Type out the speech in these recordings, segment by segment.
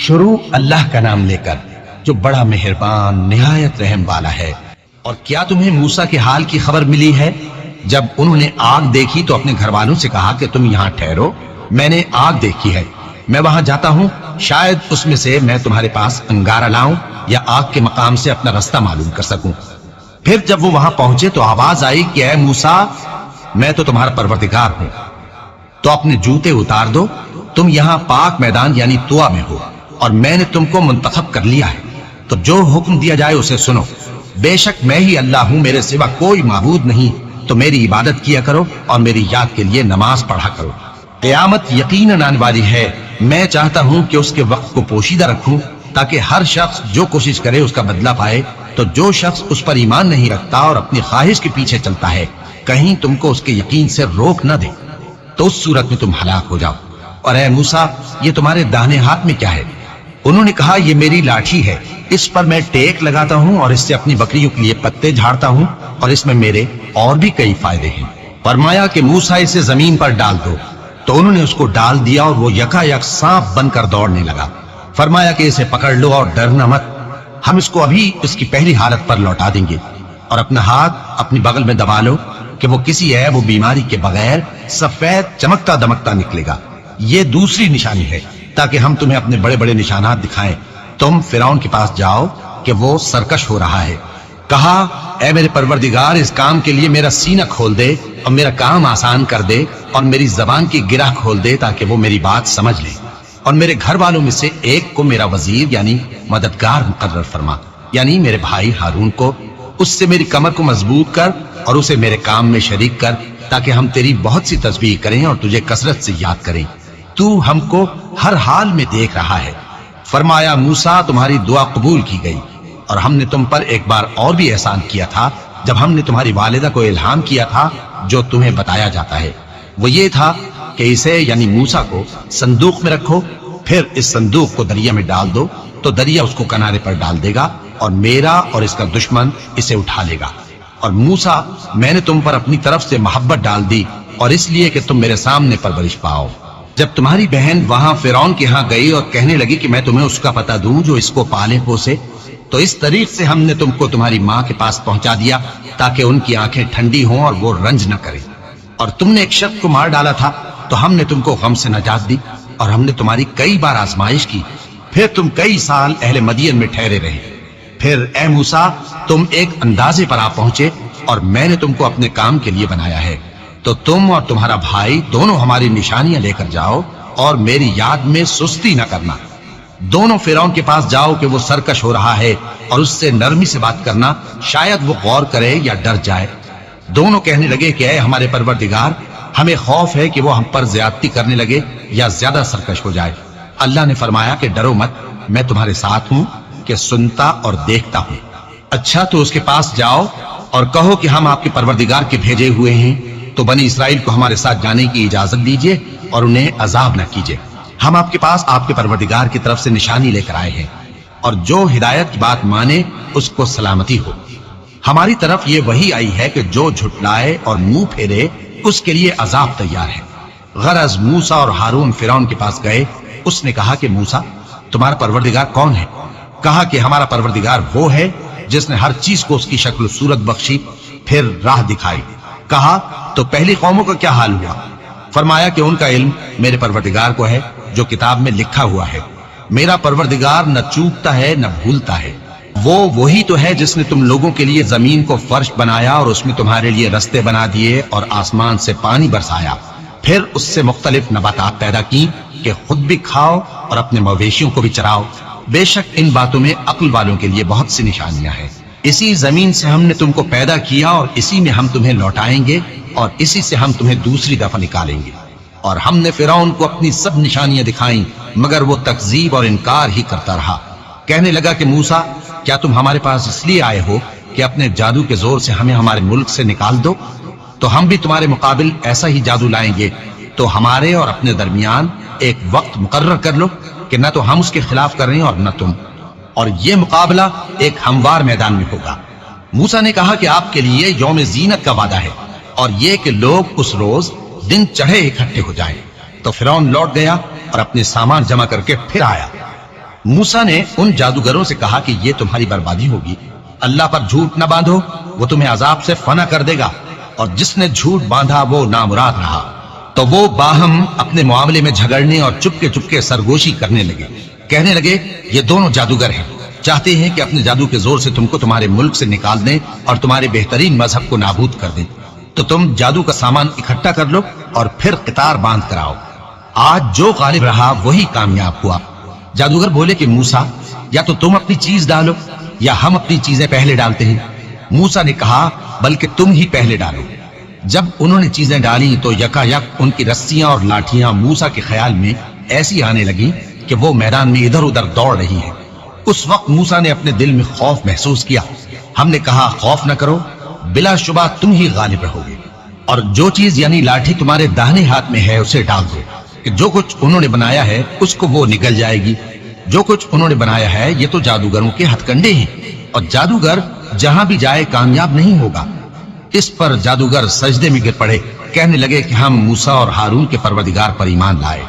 شروع اللہ کا نام لے کر جو بڑا مہربان نہایت رحم والا ہے۔ اور کیا تمہیں موسیٰ کے حال کی خبر ملی ہے؟ جب انہوں نے آگ دیکھی تو اپنے گھر والوں سے کہا کہ تم یہاں ٹھہرو، میں نے آگ دیکھی ہے، میں وہاں جاتا ہوں، شاید اس میں سے میں تمہارے پاس انگارہ لاؤں یا آگ کے مقام سے اپنا رستہ معلوم کر سکوں۔ پھر جب وہ وہاں پہنچے تو آواز آئی کہ اے موسیٰ، میں تو تمہارا پروردگار ہوں، تو اپنے جوتے اتار دو، تم یہاں پاک میدان یعنی طوا میں ہو، اور میں نے تم کو منتخب کر لیا ہے، تو جو حکم دیا جائے اسے سنو۔ بے شک میں ہی اللہ ہوں، میرے سوا کوئی معبود نہیں، تو میری عبادت کیا کرو اور میری یاد کے لیے نماز پڑھا کرو۔ قیامت یقیناً آنے والی ہے، میں چاہتا ہوں کہ اس کے وقت کو پوشیدہ رکھوں تاکہ ہر شخص جو کوشش کرے اس کا بدلہ پائے، تو جو شخص اس پر ایمان نہیں رکھتا اور اپنی خواہش کے پیچھے چلتا ہے کہیں تم کو اس کے یقین سے روک نہ دے، تو اس صورت میں تم ہلاک ہو جاؤ۔ اور اے موسیٰ، یہ تمہارے داہنے ہاتھ میں کیا ہے؟ انہوں نے کہا یہ میری لاٹھی ہے، اس پر میں ٹیک لگاتا ہوں اور اس سے اپنی بکریوں کے لیے پتے جھاڑتا ہوں، اور اس میں میرے اور بھی کئی فائدے ہیں۔ فرمایا کہ موسیٰ اسے زمین پر ڈال دو، تو انہوں نے اس کو ڈال دیا اور وہ یکا یک سانپ بن کر دوڑنے لگا۔ فرمایا کہ اسے پکڑ لو اور ڈرنا مت، ہم اس کو ابھی اس کی پہلی حالت پر لوٹا دیں گے، اور اپنا ہاتھ اپنی بغل میں دبا لو کہ وہ کسی عیب و بیماری کے بغیر سفید چمکتا دمکتا نکلے گا۔ یہ دوسری نشانی ہے تاکہ ہم تمہیں اپنے بڑے بڑے نشانات دکھائیں۔ تم فرعون کے پاس جاؤ کہ وہ سرکش ہو رہا ہے، کہا اے میرے پروردگار، اس کام کے لیے میرا سینہ کھول دے اور میرا کام آسان کر دے، اور میری زبان کی گرہ کھول دے تاکہ وہ میری بات سمجھ لے، اور میرے گھر والوں میں سے ایک کو میرا وزیر یعنی مددگار مقرر فرما، یعنی میرے بھائی ہارون کو، اس سے میری کمر کو مضبوط کر اور اسے میرے کام میں شریک کر، تاکہ ہم تیری بہت سی تسبیح کریں اور تجھے کثرت سے یاد کریں، تو ہم کو ہر حال میں دیکھ رہا ہے۔ فرمایا موسیٰ، تمہاری دعا قبول کی گئی، اور ہم نے تم پر ایک بار اور بھی احسان کیا تھا جب ہم نے تمہاری والدہ کو الہام کیا تھا جو تمہیں بتایا جاتا ہے، وہ یہ تھا کہ اسے یعنی موسیٰ کو صندوق میں رکھو، پھر اس صندوق کو دریا میں ڈال دو تو دریا اس کو کنارے پر ڈال دے گا، اور میرا اور اس کا دشمن اسے اٹھا لے گا۔ اور موسیٰ، میں نے تم پر اپنی طرف سے محبت ڈال دی، اور اس لیے کہ تم میرے سامنے پرورش پاؤ۔ جب تمہاری بہن وہاں فرعون کے ہاں گئی اور کہنے لگی کہ میں تمہیں اس کا پتہ دوں جو اس کو پالے پوسے، تو اس طریق سے ہم نے تم کو تمہاری ماں کے پاس پہنچا دیا تاکہ ان کی آنکھیں ٹھنڈی ہوں اور وہ رنج نہ کرے۔ اور تم نے ایک شخص کو مار ڈالا تھا تو ہم نے تم کو غم سے نجات دی، اور ہم نے تمہاری کئی بار آزمائش کی، پھر تم کئی سال اہل مدین میں ٹھہرے رہے۔ پھر اے موسیٰ، تم ایک اندازے پر آ پہنچے اور میں نے تم کو اپنے کام کے لیے بنایا ہے، تو تم اور تمہارا بھائی دونوں ہماری نشانیاں لے کر جاؤ اور میری یاد میں سستی نہ کرنا۔ دونوں فرعون کے پاس جاؤ کہ وہ سرکش ہو رہا ہے، اور اس سے نرمی سے بات کرنا، شاید وہ غور کرے یا ڈر جائے۔ دونوں کہنے لگے کہ اے ہمارے پروردگار، ہمیں خوف ہے کہ وہ ہم پر زیادتی کرنے لگے یا زیادہ سرکش ہو جائے۔ اللہ نے فرمایا کہ ڈرو مت، میں تمہارے ساتھ ہوں کہ سنتا اور دیکھتا ہوں۔ اچھا تو اس کے پاس جاؤ اور کہو کہ ہم آپ کے پروردگار کے بھیجے ہوئے ہیں، تو بنی اسرائیل کو ہمارے ساتھ جانے کی اجازت دیجیے اور انہیں عذاب نہ کیجیے۔ ہم آپ کے پاس آپ کے پروردگار کی طرف سے نشانی لے کر آئے ہیں، اور جو ہدایت کی بات مانے اس کو سلامتی ہو۔ ہماری طرف یہ وحی آئی ہے کہ جو جھٹلائے اور منہ پھیرے اس کے لیے عذاب تیار ہے۔ غرض موسیٰ اور ہارون فرعون کے پاس گئے، اس نے کہا کہ موسیٰ، تمہارا پروردگار کون ہے؟ کہا کہ ہمارا پروردگار وہ ہے جس نے ہر چیز کو اس کی شکل و صورت بخشی، پھر راہ دکھائی۔ کہا تو پہلی قوموں کا کیا حال ہوا؟ فرمایا کہ ان کا علم میرے پروردگار کو ہے جو کتاب میں لکھا ہوا ہے۔ میرا پروردگار نہ چوکتا ہے نہ بھولتا ہے، وہ وہی تو ہے جس نے تم لوگوں کے لیے زمین کو فرش بنایا اور اس میں تمہارے لیے رستے بنا دیے اور آسمان سے پانی برسایا، پھر اس سے مختلف نباتات پیدا کی کہ خود بھی کھاؤ اور اپنے مویشیوں کو بھی چراؤ۔ بے شک ان باتوں میں عقل والوں کے لیے بہت سی نشانیاں ہیں۔ اسی زمین سے ہم نے تم کو پیدا کیا اور اسی میں ہم تمہیں لوٹائیں گے اور اسی سے ہم تمہیں دوسری دفعہ نکالیں گے۔ اور ہم نے فرعون کو اپنی سب نشانیاں دکھائیں مگر وہ تکذیب اور انکار ہی کرتا رہا۔ کہنے لگا کہ موسیٰ، کیا تم ہمارے پاس اس لیے آئے ہو کہ اپنے جادو کے زور سے ہمیں ہمارے ملک سے نکال دو؟ تو ہم بھی تمہارے مقابل ایسا ہی جادو لائیں گے، تو ہمارے اور اپنے درمیان ایک وقت مقرر کر لو کہ نہ تو ہم اس کے خلاف کریں اور نہ تم، اور یہ مقابلہ ایک ہموار میدان میں ہوگا۔ موسیٰ نے کہا کہ آپ کے لیے یوم زینت کا وعدہ ہے، اور یہ کہ لوگ اس روز دن چڑھے اکٹھے ہو جائیں۔ تو فرعون لوٹ گیا اور اپنے سامان جمع کر کے پھر آیا۔ موسیٰ نے ان جادوگروں سے کہا کہ یہ تمہاری بربادی ہوگی، اللہ پر جھوٹ نہ باندھو، وہ تمہیں عذاب سے فنا کر دے گا، اور جس نے جھوٹ باندھا وہ نامراد رہا۔ تو وہ باہم اپنے معاملے میں جھگڑنے اور چپکے چپکے سرگوشی کرنے لگے، کہنے لگے یہ دونوں جادوگر ہیں، چاہتے ہیں کہ اپنے جادو کے زور سے تم کو تمہارے ملک سے نکال دیں اور تمہارے بہترین مذہب کو نابود کر دیں، تو تم جادو کا سامان اکٹھا کر لو اور پھر قطار باندھ کر آؤ۔ آج جو غالب رہا وہی کامیاب ہوا۔ جادوگر بولے کہ موسیٰ، یا تو تم اپنی چیز ڈالو یا ہم اپنی چیزیں پہلے ڈالتے ہیں۔ موسیٰ نے کہا بلکہ تم ہی پہلے ڈالو۔ جب انہوں نے چیزیں ڈالی تو یکا یک ان کی رسیاں اور لاٹھیاں موسیٰ کے خیال میں ایسی آنے لگی کہ وہ میدان میں ادھر ادھر دوڑ رہی ہیں۔ اس وقت موسیٰ نے اپنے دل میں خوف محسوس کیا۔ ہم نے کہا خوف نہ کرو، بلا شبہ تم ہی غالب رہو گے، اور جو چیز یعنی لاٹھی تمہارے داہنے ہاتھ میں ہے اسے ڈال دو، کہ جو کچھ انہوں نے بنایا ہے اس کو وہ نگل جائے گی۔ جو کچھ انہوں نے بنایا ہے یہ تو جادوگروں کے ہتھ کنڈے ہیں، اور جادوگر جہاں بھی جائے کامیاب نہیں ہوگا۔ اس پر جادوگر سجدے میں گر پڑے، کہنے لگے کہ ہم موسیٰ اور ہارون کے پروردگار پر ایمان لائے۔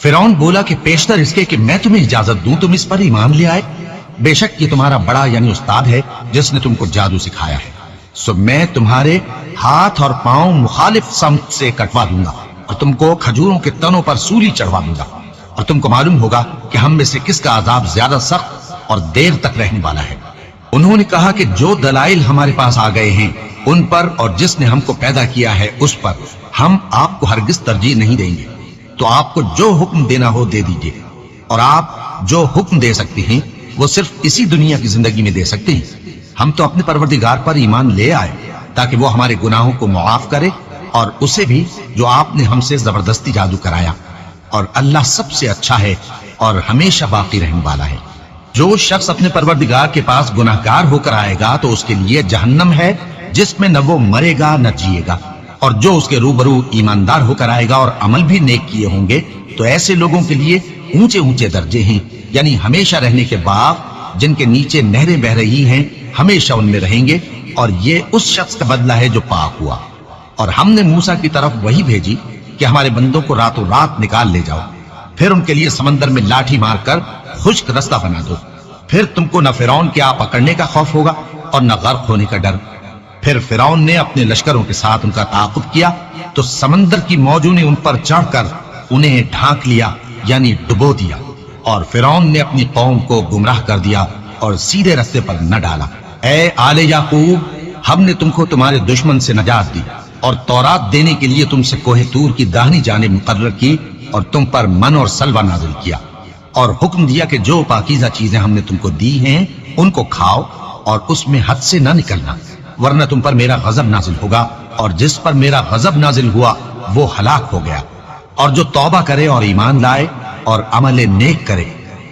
فرعون بولا کہ پیشتر اس کے کہ میں تمہیں اجازت دوں تم اس پر ایمان لے آئے، بے شک یہ تمہارا بڑا یعنی استاد ہے جس نے تم کو جادو سکھایا ہے، سو میں تمہارے ہاتھ اور پاؤں مخالف سمت سے کٹوا دوں گا اور تم کو کھجوروں کے تنوں پر سولی چڑھوا دوں گا، اور تم کو معلوم ہوگا کہ ہم میں سے کس کا عذاب زیادہ سخت اور دیر تک رہنے والا ہے۔ انہوں نے کہا کہ جو دلائل ہمارے پاس آ گئے ہیں ان پر اور جس نے ہم کو پیدا کیا ہے اس پر ہم آپ کو ہرگز ترجیح نہیں دیں گے، تو آپ کو جو حکم دینا ہو دے دیجئے، اور آپ جو حکم دے سکتے ہیں وہ صرف اسی دنیا کی زندگی میں دے سکتے ہیں۔ ہم تو اپنے پروردگار پر ایمان لے آئے تاکہ وہ ہمارے گناہوں کو معاف کرے، اور اسے بھی جو آپ نے ہم سے زبردستی جادو کرایا، اور اللہ سب سے اچھا ہے اور ہمیشہ باقی رہنے والا ہے۔ جو شخص اپنے پروردگار کے پاس گناہگار ہو کر آئے گا تو اس کے لیے جہنم ہے جس میں نہ وہ مرے گا نہ جیے گا، اور جو اس کے روبرو ایماندار ہو کر آئے گا اور عمل بھی نیک کیے ہوں گے تو ایسے لوگوں کے لیے اونچے اونچے درجے ہیں، یعنی ہمیشہ رہنے کے باغ جن کے نیچے نہریں بہ رہی ہیں، ہمیشہ ان میں رہیں گے، اور یہ اس شخص کا بدلہ ہے جو پاک ہوا۔ اور ہم نے موسیٰ کی طرف وہی بھیجی کہ ہمارے بندوں کو راتوں رات نکال لے جاؤ، پھر ان کے لیے سمندر میں لاٹھی مار کر خشک رستہ بنا دو، پھر تم کو نہ فرعون کے آ پکڑنے کا خوف ہوگا اور نہ غرق ہونے کا ڈر۔ پھر فرعون نے اپنے لشکروں کے ساتھ ان کا تعاقب کیا تو سمندر کی موجوں نے ان پر چڑھ کر انہیں ڈھانک لیا یعنی ڈبو دیا، اور فرعون نے اپنی قوم کو گمراہ کر دیا اور سیدھے رستے پر نہ ڈالا۔ اے آل یعقوب، ہم نے تم کو تمہارے دشمن سے نجات دی اور تورات دینے کے لیے تم سے کوہ طور کی داہنی جانب مقرر کی، اور تم پر من اور سلوہ نازل کیا، اور حکم دیا کہ جو پاکیزہ چیزیں ہم نے تم کو دی ہیں ان کو کھاؤ اور اس میں حد سے نہ نکلنا، ورنہ تم پر میرا غضب نازل ہوگا، اور جس پر میرا غضب نازل ہوا وہ ہلاک ہو گیا۔ اور جو توبہ کرے اور ایمان لائے اور عمل نیک کرے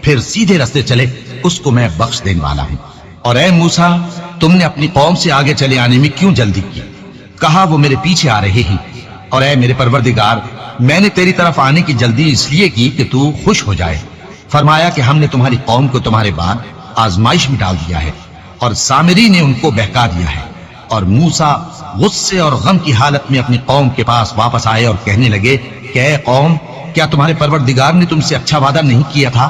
پھر سیدھے رستے چلے اس کو میں بخش دینے والا ہوں۔ اور اے موسیٰ، تم نے اپنی قوم سے آگے چلے آنے میں کیوں جلدی کی؟ کہا وہ میرے پیچھے آ رہے ہیں۔ اور اے میرے پروردگار، میں نے تیری طرف آنے کی جلدی اس لیے کی کہ تو خوش ہو جائے۔ فرمایا کہ ہم نے تمہاری قوم کو تمہارے بعد آزمائش میں ڈال دیا ہے، اور سامری نے ان کو بہکا دیا ہے۔ اور موسیٰ غصے اور غم کی حالت میں اپنی قوم کے پاس واپس آئے اور کہنے لگے کہ اے قوم، کیا تمہارے پروردگار نے تم سے اچھا وعدہ نہیں کیا تھا؟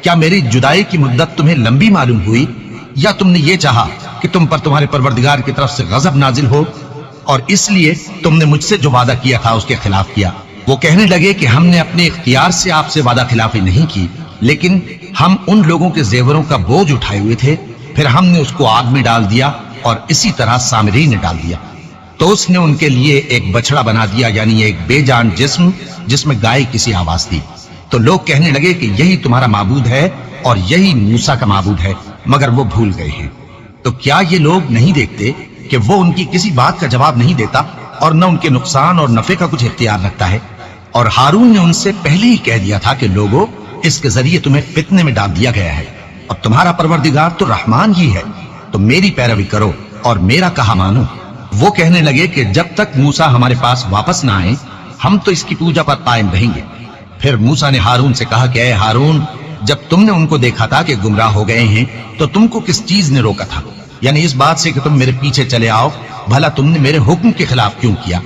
کیا میری جدائی کی مدت تمہیں لمبی معلوم ہوئی، یا تم نے یہ چاہا کہ تم پر تمہارے پروردگار کی طرف سے غضب نازل ہو، اور اس لیے تم نے مجھ سے جو وعدہ کیا تھا اس کے خلاف کیا؟ وہ کہنے لگے کہ ہم نے اپنے اختیار سے آپ سے وعدہ خلافی نہیں کی، لیکن ہم ان لوگوں کے زیوروں کا بوجھ اٹھائے ہوئے تھے، پھر ہم نے اس کو آگ میں ڈال دیا، اور اسی طرح سامری نے ڈال دیا۔ تو اس نے ان کے لیے ایک بچڑا بنا دیا، یعنی ایک بے جان جسم جس میں گائے کسی آواز تھی۔ تو لوگ کہنے لگے کہ یہی تمہارا معبود ہے اور یہی موسیٰ کا معبود ہے، مگر وہ بھول گئے ہیں۔ تو کیا یہ لوگ نہیں دیکھتے کہ وہ ان کی کسی بات کا جواب نہیں دیتا اور نہ ان کے نقصان اور نفع کا کچھ اختیار رکھتا ہے؟ اور ہارون نے ان سے پہلے ہی کہہ دیا تھا کہ لوگوں، اس کے ذریعے تمہیں فتنے میں ڈال دیا گیا ہے، اور تمہارا پروردگار تو رحمان ہی ہے، تو میری پیروی کرو اور میرا کہا مانو۔ وہ کہنے لگے کہ جب تک موسیٰ ہمارے پاس واپس نہ آئے ہم تو اس کی پوجا پر قائم رہیں گے۔ پھر موسیٰ نے ہارون سے کہا کہ اے ہارون، جب تم نے ان کو دیکھا تھا کہ گمراہ ہو گئے ہیں تو تم کو کس چیز نے روکا تھا؟ یعنی اس بات سے کہ تم میرے پیچھے چلے آؤ، بھلا تم نے میرے حکم کے خلاف کیوں کیا؟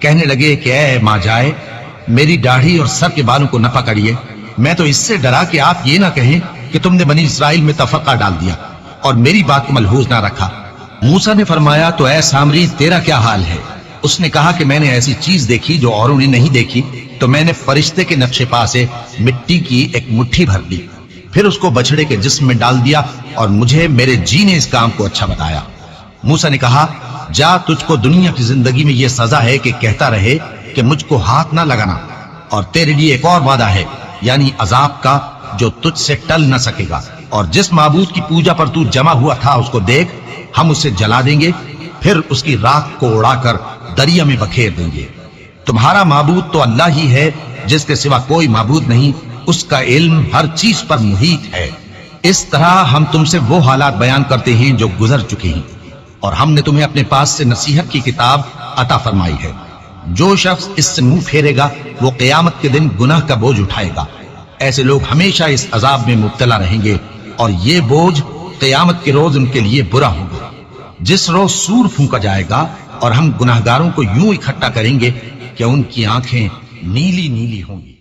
کہنے لگے کہ اے ماں جائے، میری داڑھی اور سر کے بالوں کو نہ پکڑیے، میں تو اس سے ڈرا کہ آپ یہ نہ کہیں کہ تم نے بنی اسرائیل میں تفرقہ ڈال دیا اور میری بات کو ملحوظ نہ رکھا۔ موسیٰ نے فرمایا تو اے سامری تیرا کیا حال ہے؟ اس نے کہا کہ میں نے ایسی چیز دیکھی جو اوروں نے نہیں دیکھی، تو میں نے فرشتے کے نقش پا سے مٹی کی ایک مٹھی بھر لی، پھر اس کو بچڑے کے جسم میں ڈال دیا اور مجھے میرے جی نے اس کام کو اچھا بتایا۔ موسیٰ نے کہا جا، تجھ کو دنیا کی زندگی میں یہ سزا ہے کہ کہتا رہے کہ مجھ کو ہاتھ نہ لگانا، اور تیرے لیے ایک اور وعدہ ہے، یعنی عذاب کا جو تجھ سے ٹل نہ سکے گا، اور جس معبود کی پوجا پر تو جمع ہوا تھا اس کو دیکھ، ہم اسے جلا دیں گے، پھر اس کی راکھ کو اڑا کر دریا میں بکھیر دیں گے۔ تمہارا معبود تو اللہ ہی ہے، جس کے سوا کوئی معبود نہیں، اس کا علم ہر چیز پر محیط ہے۔ اس طرح ہم تم سے وہ حالات بیان کرتے ہیں جو گزر چکے ہیں، اور ہم نے تمہیں اپنے پاس سے نصیحت کی کتاب عطا فرمائی ہے۔ جو شخص اس سے منہ پھیرے گا وہ قیامت کے دن گناہ کا بوجھ اٹھائے گا۔ ایسے لوگ ہمیشہ اس عذاب میں مبتلا رہیں گے، اور یہ بوجھ قیامت کے روز ان کے لیے برا ہوگا۔ جس روز سور پھونکا جائے گا اور ہم گناہگاروں کو یوں اکٹھا کریں گے کہ ان کی آنکھیں نیلی نیلی ہوں گی۔